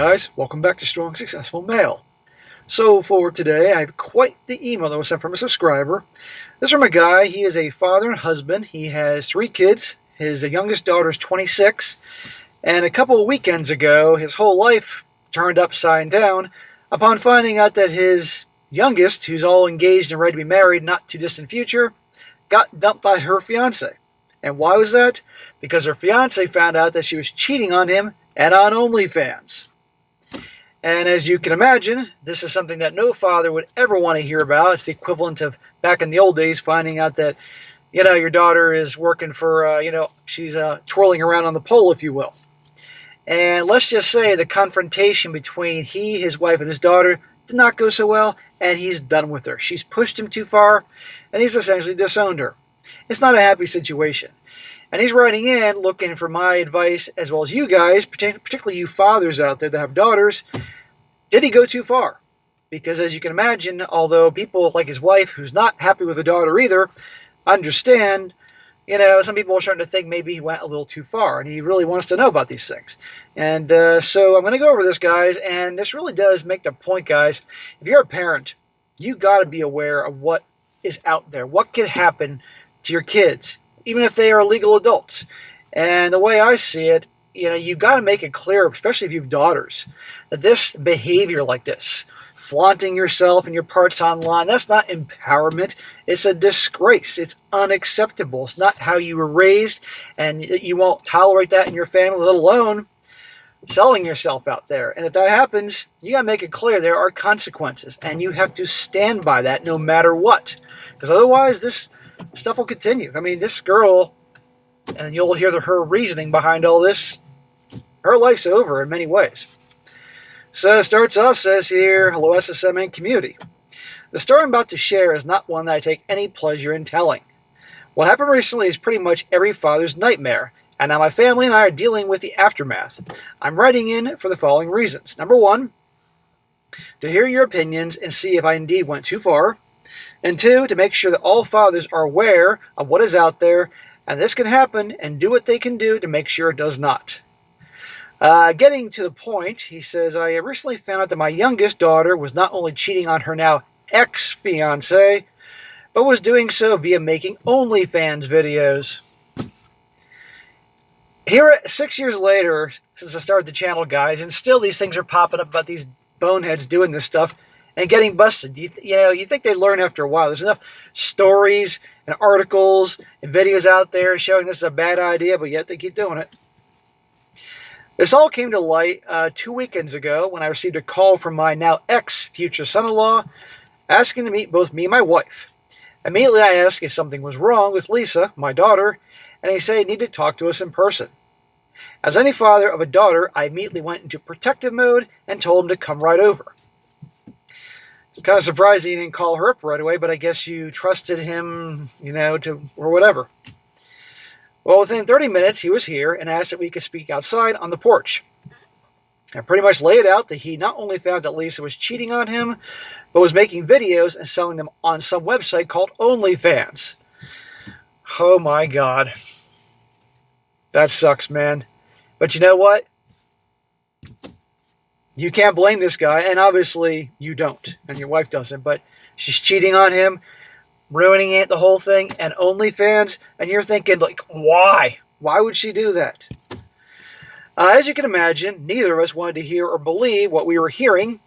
guys, welcome back to Strong Successful Male. So for today, I have quite the email that was sent from a subscriber. This is from a guy. He is a father and husband. He has 3 kids. His youngest daughter is 26. And a couple of weekends ago, his whole life turned upside down upon finding out that his youngest, who's all engaged and ready to be married, not too distant future, got dumped by her fiance. And why was that? Because her fiance found out that she was cheating on him and on OnlyFans. And as you can imagine, this is something that no father would ever want to hear about. It's the equivalent of back in the old days finding out that, your daughter is working for, she's twirling around on the pole, if you will. And let's just say the confrontation between his wife, and his daughter did not go so well, and he's done with her. She's pushed him too far, and he's essentially disowned her. It's not a happy situation. And he's writing in looking for my advice, as well as you guys, particularly you fathers out there that have daughters. Did he go too far? Because as you can imagine, although people like his wife, who's not happy with the daughter either, understand, some people are starting to think maybe he went a little too far, and he really wants to know about these things. And so I'm going to go over this, guys, and this really does make the point, guys. If you're a parent, you got to be aware of what is out there, what could happen to your kids, even if they are legal adults. And the way I see it, you've got to make it clear, especially if you have daughters, that this behavior like this, flaunting yourself and your parts online, that's not empowerment. It's a disgrace. It's unacceptable. It's not how you were raised, and you won't tolerate that in your family, let alone selling yourself out there. And if that happens, you got to make it clear there are consequences, and you have to stand by that no matter what. Because otherwise, this stuff will continue. I mean, this girl, and you'll hear her reasoning behind all this, her life's over in many ways. So it starts off, says here, hello SSM and community. The story I'm about to share is not one that I take any pleasure in telling. What happened recently is pretty much every father's nightmare, and now my family and I are dealing with the aftermath. I'm writing in for the following reasons. Number 1, to hear your opinions and see if I indeed went too far. And 2, to make sure that all fathers are aware of what is out there, and this can happen, and do what they can do to make sure it does not. Getting to the point, he says, I recently found out that my youngest daughter was not only cheating on her now ex-fiance, but was doing so via making OnlyFans videos. Here, 6 years later, since I started the channel, guys, and still these things are popping up about these boneheads doing this stuff and getting busted. You think they learn after a while. There's enough stories and articles and videos out there showing this is a bad idea, but yet they keep doing it. This all came to light 2 weekends ago when I received a call from my now ex-future son-in-law asking to meet both me and my wife. Immediately I asked if something was wrong with Lisa, my daughter, and he said he needed to talk to us in person. As any father of a daughter, I immediately went into protective mode and told him to come right over. It's kind of surprising he didn't call her up right away, but I guess you trusted him, or whatever. Well, within 30 minutes, he was here and asked if we could speak outside on the porch. I pretty much laid out that he not only found that Lisa was cheating on him, but was making videos and selling them on some website called OnlyFans. Oh my God. That sucks, man. But you know what? You can't blame this guy, and obviously you don't, and your wife doesn't, but she's cheating on him, ruining it, the whole thing, and OnlyFans, and you're thinking, why? Why would she do that? As you can imagine, neither of us wanted to hear or believe what we were hearing,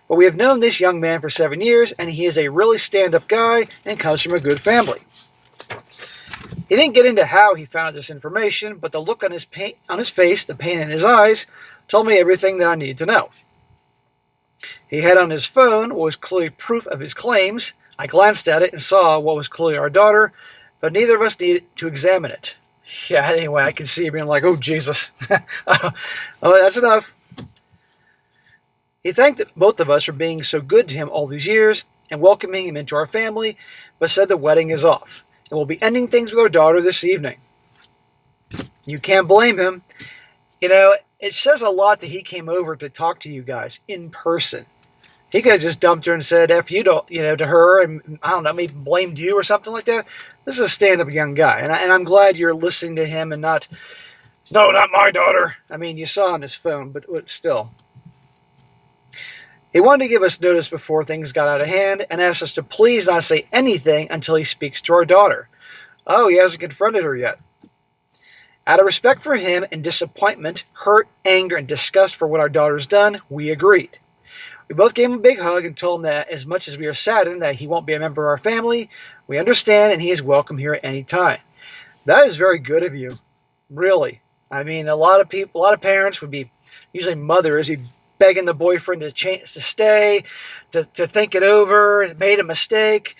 but we have known this young man for 7 years, and he is a really stand-up guy and comes from a good family. He didn't get into how he found this information, but the look on his face, the pain in his eyes, told me everything that I needed to know. He had on his phone what was clearly proof of his claims. I glanced at it and saw what was clearly our daughter, but neither of us needed to examine it. Yeah, anyway, I can see him being like, oh, Jesus. Oh, that's enough. He thanked both of us for being so good to him all these years and welcoming him into our family, but said the wedding is off, and we'll be ending things with our daughter this evening. You can't blame him. It says a lot that he came over to talk to you guys in person. He could have just dumped her and said F you to her, and I don't know, maybe blamed you or something like that. This is a stand-up young guy, and I'm glad you're listening to him and not, no, not my daughter. I mean, you saw on his phone, but still. He wanted to give us notice before things got out of hand and asked us to please not say anything until he speaks to our daughter. Oh, he hasn't confronted her yet. Out of respect for him and disappointment, hurt, anger, and disgust for what our daughter's done, we agreed. We both gave him a big hug and told him that as much as we are saddened that he won't be a member of our family, we understand and he is welcome here at any time. That is very good of you. Really. I mean, a lot of parents would be, usually mothers, would be begging the boyfriend to stay, to think it over, made a mistake.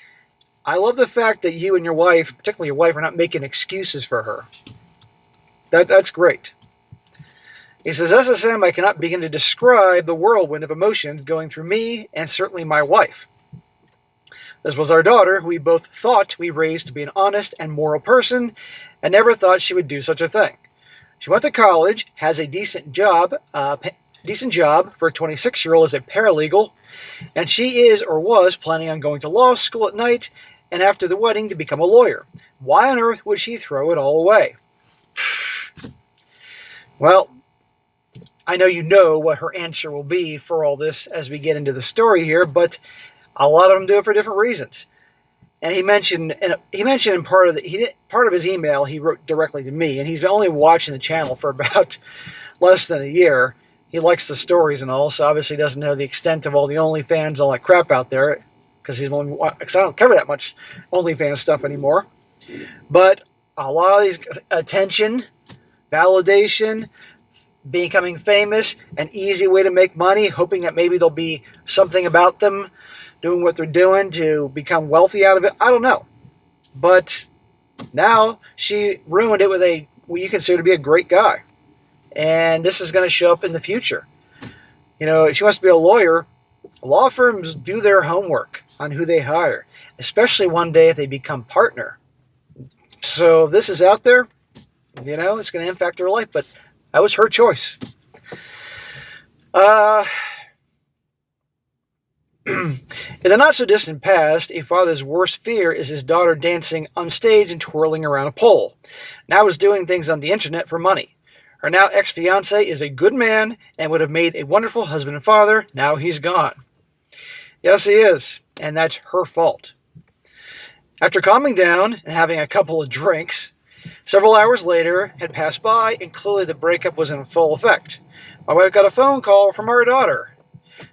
I love the fact that you and your wife, particularly your wife, are not making excuses for her. That's great. He says, SSM, I cannot begin to describe the whirlwind of emotions going through me and certainly my wife. This was our daughter, who we both thought we raised to be an honest and moral person, and never thought she would do such a thing. She went to college, has a decent job for a 26-year-old as a paralegal, and she is or was planning on going to law school at night and after the wedding to become a lawyer. Why on earth would she throw it all away? Well, I know you know what her answer will be for all this as we get into the story here, but a lot of them do it for different reasons. And he mentioned in part of his email he wrote directly to me, and he's been only watching the channel for about less than a year. He likes the stories and all, so obviously doesn't know the extent of all the OnlyFans, all that crap out there, because I don't cover that much OnlyFans stuff anymore. But a lot of these attention, validation, becoming famous, an easy way to make money, hoping that maybe there'll be something about them doing what they're doing to become wealthy out of it. I don't know. But now she ruined it with what you consider to be a great guy. And this is going to show up in the future. You know, if she wants to be a lawyer, law firms do their homework on who they hire, especially one day if they become partner. So if this is out there, you know, it's going to impact her life, but that was her choice. In the not-so-distant past, a father's worst fear is his daughter dancing on stage and twirling around a pole. Now is doing things on the internet for money. Her now ex-fiance is a good man and would have made a wonderful husband and father. Now he's gone. Yes, he is, and that's her fault. After calming down and having a couple of drinks, several hours later had passed by, and clearly the breakup was in full effect. My wife got a phone call from our daughter.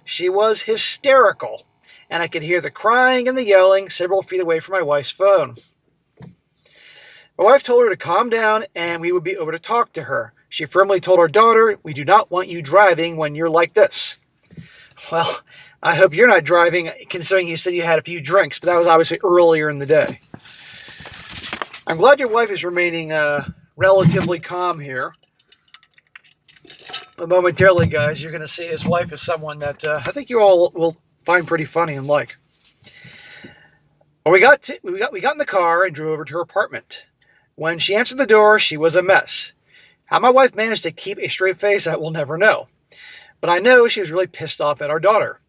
She was hysterical, and I could hear the crying and the yelling several feet away from my wife's phone. My wife told her to calm down, and we would be over to talk to her. She firmly told our daughter, "We do not want you driving when you're like this." Well, I hope you're not driving, considering you said you had a few drinks, but that was obviously earlier in the day. I'm glad your wife is remaining relatively calm here. But momentarily, guys, you're going to see his wife as someone that I think you all will find pretty funny and like. Well, we got in the car and drove over to her apartment. When she answered the door, she was a mess. How my wife managed to keep a straight face, I will never know. But I know she was really pissed off at our daughter.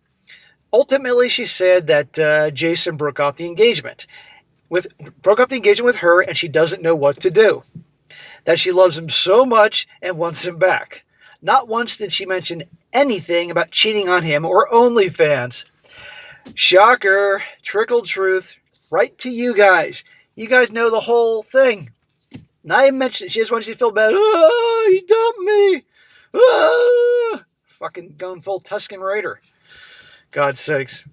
Ultimately, she said that Jason broke off the engagement with her, and she doesn't know what to do. That she loves him so much and wants him back. Not once did she mention anything about cheating on him or OnlyFans. Shocker, trickle truth, right to you guys. You guys know the whole thing. Not even mention it. She just wants you to feel bad. Oh, he dumped me. Oh. Fucking going full Tuscan Raider. God's sakes.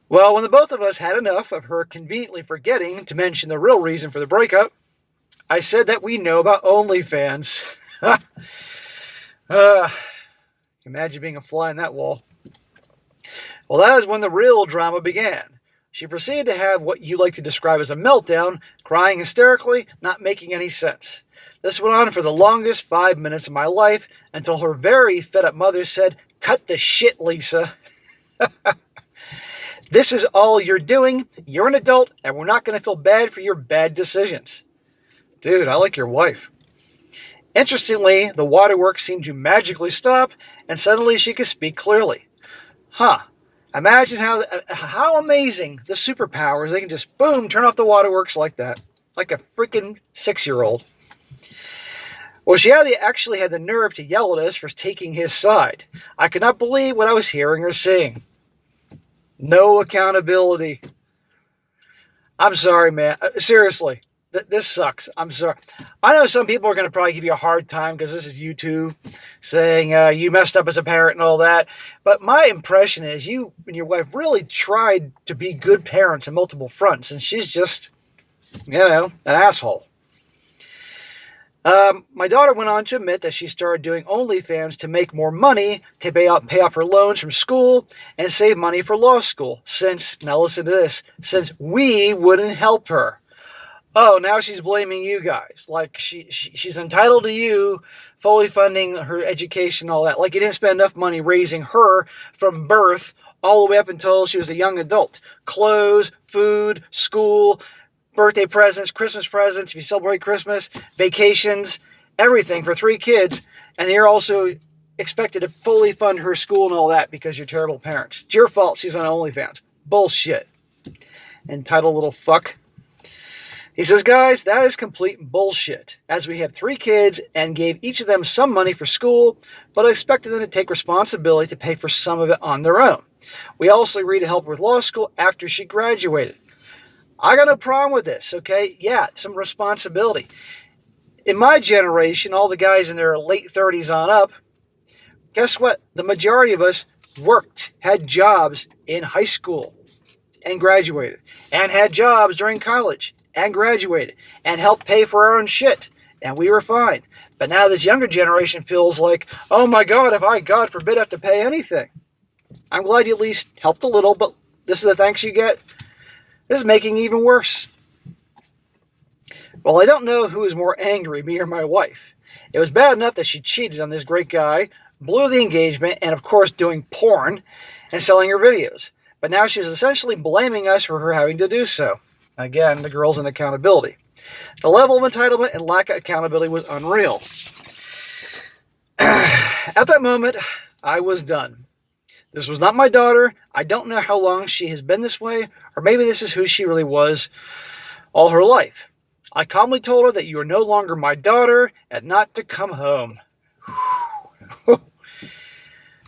Well, when the both of us had enough of her conveniently forgetting to mention the real reason for the breakup, I said that we know about OnlyFans. Imagine being a fly in that wall. Well, that is when the real drama began. She proceeded to have what you like to describe as a meltdown, crying hysterically, not making any sense. This went on for the longest 5 minutes of my life until her very fed-up mother said, "Cut the shit, Lisa. This is all you're doing. You're an adult, and we're not going to feel bad for your bad decisions." Dude, I like your wife. Interestingly, the waterworks seemed to magically stop, and suddenly she could speak clearly. Imagine how amazing the superpowers. They can just, boom, turn off the waterworks like that. Like a freaking 6-year-old. Well, she actually had the nerve to yell at us for taking his side. I could not believe what I was hearing or seeing. No accountability. I'm sorry, man. Seriously, this sucks. I'm sorry. I know some people are going to probably give you a hard time because this is YouTube saying you messed up as a parent and all that. But my impression is you and your wife really tried to be good parents on multiple fronts, and she's just, an asshole. My daughter went on to admit that she started doing OnlyFans to make more money to pay off her loans from school and save money for law school. Now listen to this, since we wouldn't help her. Oh, now she's blaming you guys. Like she's entitled to you fully funding her education and all that. Like you didn't spend enough money raising her from birth all the way up until she was a young adult. Clothes, food, school, birthday presents, Christmas presents, if you celebrate Christmas, vacations, everything for 3 kids. And you're also expected to fully fund her school and all that because you're terrible parents. It's your fault she's on OnlyFans. Bullshit. Entitled little fuck. He says, guys, that is complete bullshit, as we had 3 kids and gave each of them some money for school, but I expected them to take responsibility to pay for some of it on their own. We also agreed to help her with law school after she graduated. I got no problem with this, okay? Yeah, some responsibility. In my generation, all the guys in their late 30s on up, guess what? The majority of us worked, had jobs in high school and graduated, and had jobs during college and graduated, and helped pay for our own shit, and we were fine. But now this younger generation feels like, oh my God, if I, God forbid, have to pay anything. I'm glad you at least helped a little, but this is the thanks you get? This is making it even worse. Well, I don't know who is more angry, me or my wife. It was bad enough that she cheated on this great guy, blew the engagement, and of course doing porn and selling her videos. But now she was essentially blaming us for her having to do so. Again, the girl's inaccountability. The level of entitlement and lack of accountability was unreal. At that moment, I was done. This was not my daughter. I don't know how long she has been this way, or maybe this is who she really was all her life. I calmly told her that you are no longer my daughter and not to come home.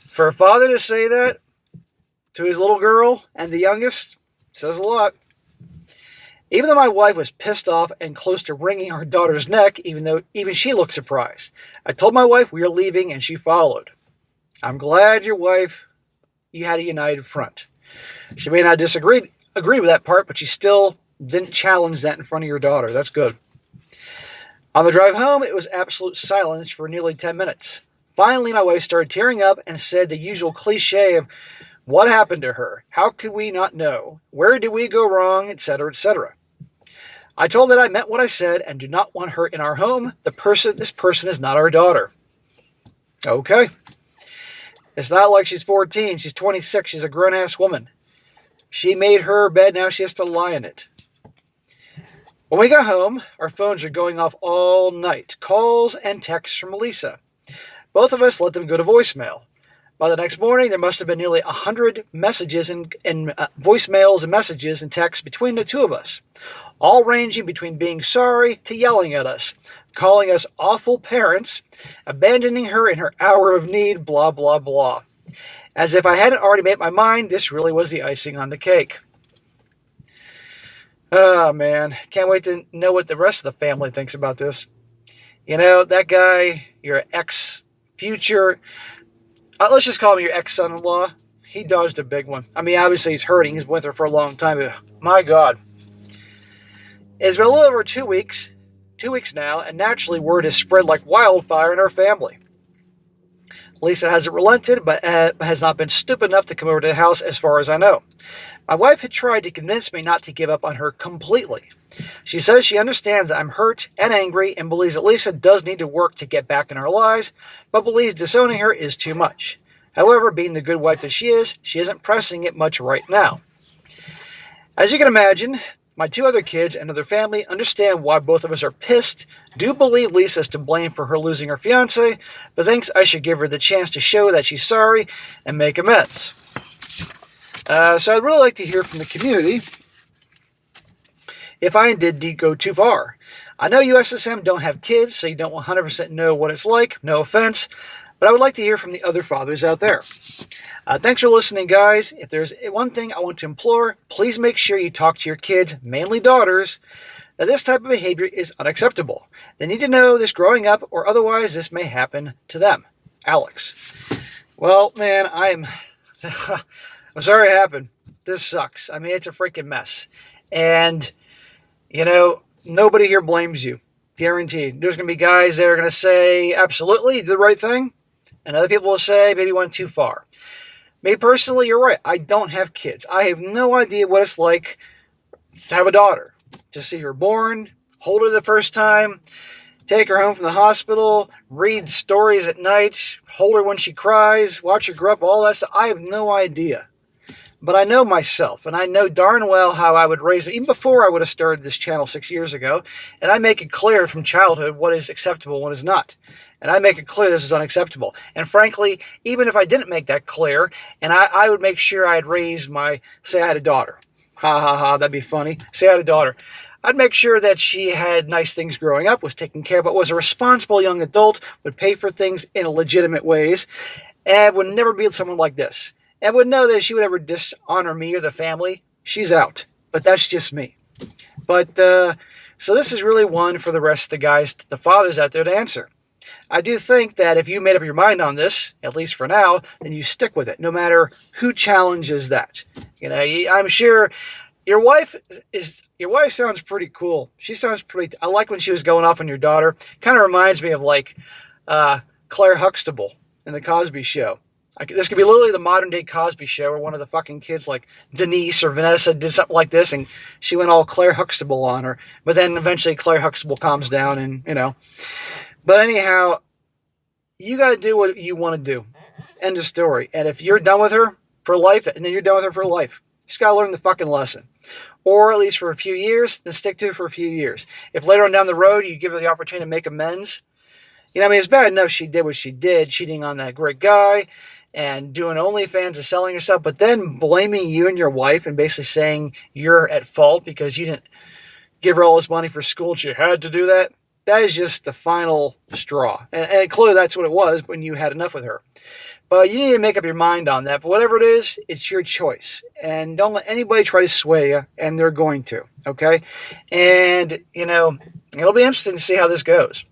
For a father to say that to his little girl and the youngest says a lot. Even though my wife was pissed off and close to wringing her daughter's neck, even she looked surprised. I told my wife we were leaving and she followed. I'm glad you had a united front. She may not agree with that part, but she still didn't challenge that in front of your daughter. That's good. On the drive home, it was absolute silence for nearly 10 minutes. Finally, my wife started tearing up and said the usual cliche of what happened to her, how could we not know, where did we go wrong, etc., etc. I told her that I meant what I said and do not want her in our home. This person is not our daughter. Okay. It's not like she's 14. She's 26. She's a grown-ass woman. She made her bed. Now she has to lie in it. When we got home, our phones are going off all night. Calls and texts from Lisa. Both of us let them go to voicemail. By the next morning, there must have been nearly 100 messages and voicemails and messages and texts between the two of us, all ranging between being sorry to yelling at us, calling us awful parents, abandoning her in her hour of need, blah, blah, blah. As if I hadn't already made my mind, this really was the icing on the cake. Oh, man. Can't wait to know what the rest of the family thinks about this. You know, that guy, your ex-future, let's just call him your ex-son-in-law. He dodged a big one. I mean, obviously he's hurting. He's been with her for a long time. But my God. It's been a little over 2 weeks. 2 weeks now, and naturally word has spread like wildfire in our family. Lisa hasn't relented, but has not been stupid enough to come over to the house as far as I know. My wife had tried to convince me not to give up on her completely. She says she understands that I'm hurt and angry and believes that Lisa does need to work to get back in our lives, but believes disowning her is too much. However, being the good wife that she isn't pressing it much right now. As you can imagine, my 2 other kids and other family understand why both of us are pissed, do believe Lisa is to blame for her losing her fiance, but thinks I should give her the chance to show that she's sorry and make amends. So I'd really like to hear from the community if I did go too far. I know you SSM don't have kids, so you don't 100% know what it's like. No offense. But I would like to hear from the other fathers out there. Thanks for listening, guys. If there's one thing I want to implore, please make sure you talk to your kids, mainly daughters, that this type of behavior is unacceptable. They need to know this growing up, or otherwise this may happen to them. Alex. Well, man, I'm sorry it happened. This sucks. I mean, it's a freaking mess. And, nobody here blames you. Guaranteed. There's going to be guys that are going to say, absolutely, you did the right thing. And other people will say, maybe went too far. Me personally, you're right. I don't have kids. I have no idea what it's like to have a daughter. To see her born, hold her the first time, take her home from the hospital, read stories at night, hold her when she cries, watch her grow up, all that stuff. I have no idea. But I know myself, and I know darn well how I would raise her, even before I would have started this channel 6 years ago. And I make it clear from childhood what is acceptable and what is not. And I make it clear this is unacceptable. And frankly, even if I didn't make that clear, and I would make sure I'd raise say I had a daughter. Ha ha ha, that'd be funny. Say I had a daughter. I'd make sure that she had nice things growing up, was taken care of, but was a responsible young adult, would pay for things in legitimate ways, and would never be someone like this. And would know that if she would ever dishonor me or the family, she's out. But that's just me. But, so this is really one for the rest of the guys, the fathers out there to answer. I do think that if you made up your mind on this, at least for now, then you stick with it, no matter who challenges that. I'm sure your wife sounds pretty cool. She sounds pretty, I like when she was going off on your daughter. Kind of reminds me of Claire Huxtable in the Cosby Show. This could be literally the modern day Cosby Show, where one of the fucking kids like Denise or Vanessa did something like this, and she went all Claire Huxtable on her. But then eventually Claire Huxtable calms down, and But anyhow, you got to do what you want to do. End of story. And if you're done with her for life, then you're done with her for life. You just got to learn the fucking lesson. Or at least for a few years, then stick to it for a few years. If later on down the road you give her the opportunity to make amends, it's bad enough she did what she did, cheating on that great guy and doing OnlyFans and selling herself, but then blaming you and your wife and basically saying you're at fault because you didn't give her all this money for school and she had to do that. That is just the final straw. And clearly that's what it was when you had enough with her. But you need to make up your mind on that. But whatever it is, it's your choice. And don't let anybody try to sway you, and they're going to, okay? And, it'll be interesting to see how this goes.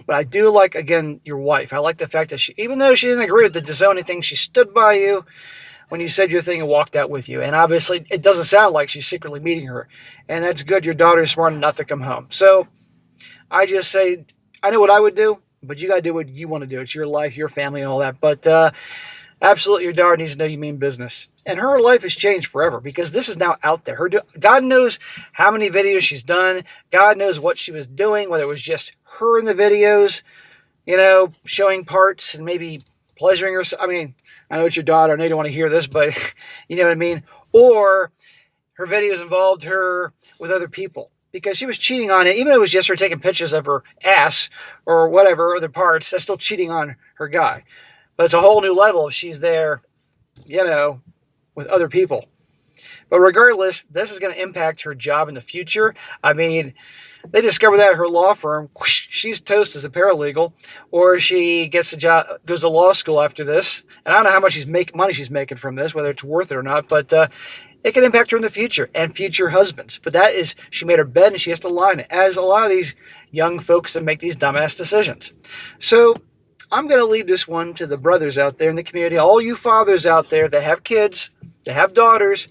But I do like, again, your wife. I like the fact that even though she didn't agree with the disowning thing, she stood by you when you said your thing and walked out with you. And obviously, it doesn't sound like she's secretly meeting her. And that's good. Your daughter's smart enough to come home. So I just say, I know what I would do, but you got to do what you want to do. It's your life, your family, and all that. But absolutely, your daughter needs to know you mean business. And her life has changed forever because this is now out there. God knows how many videos she's done. God knows what she was doing, whether it was just her in the videos, showing parts and maybe pleasuring herself. I mean, I know it's your daughter. I know you don't want to hear this, but you know what I mean? Or her videos involved her with other people. Because she was cheating on it, even though it was just her taking pictures of her ass or whatever, other parts, that's still cheating on her guy. But it's a whole new level if she's there, with other people. But regardless, this is going to impact her job in the future. I mean, they discover that at her law firm, whoosh, she's toast as a paralegal, or she gets a job, goes to law school after this. And I don't know how much money she's making from this, whether it's worth it or not, but it can impact her in the future and future husbands. But that is, she made her bed and she has to lie in it, as a lot of these young folks that make these dumbass decisions. So I'm going to leave this one to the brothers out there in the community, all you fathers out there that have kids, that have daughters.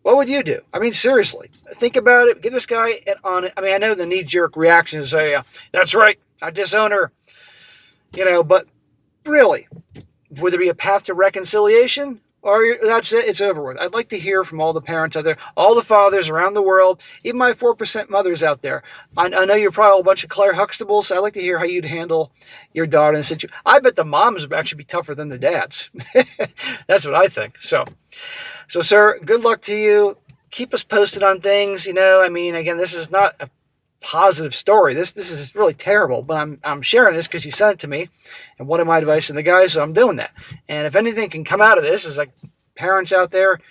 What would you do? I mean, seriously, think about it. Give this guy an honest. I mean, I know the knee-jerk reaction is say, that's right, I disown her. But really, would there be a path to reconciliation? Or that's it, it's over with. I'd like to hear from all the parents out there, all the fathers around the world, even my 4% mothers out there. I know you're probably a bunch of Claire Huxtables, so I'd like to hear how you'd handle your daughter in a situation. I bet the moms would actually be tougher than the dads. That's what I think. So, sir, good luck to you. Keep us posted on things. Again, this is not a positive story. This is really terrible, but I'm sharing this because you sent it to me, and one of my advice to the guys, so I'm doing that. And if anything can come out of this, is like parents out there,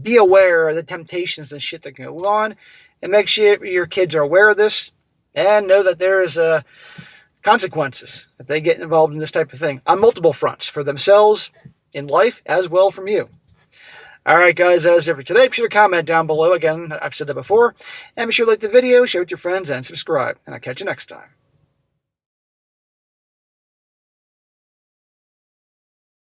be aware of the temptations and shit that can go on, and make sure your kids are aware of this. and know that there is consequences if they get involved in this type of thing on multiple fronts for themselves in life as well from you. All right, guys, that's it for today. Be sure to comment down below. Again, I've said that before. And be sure to like the video, share with your friends, and subscribe. And I'll catch you next time.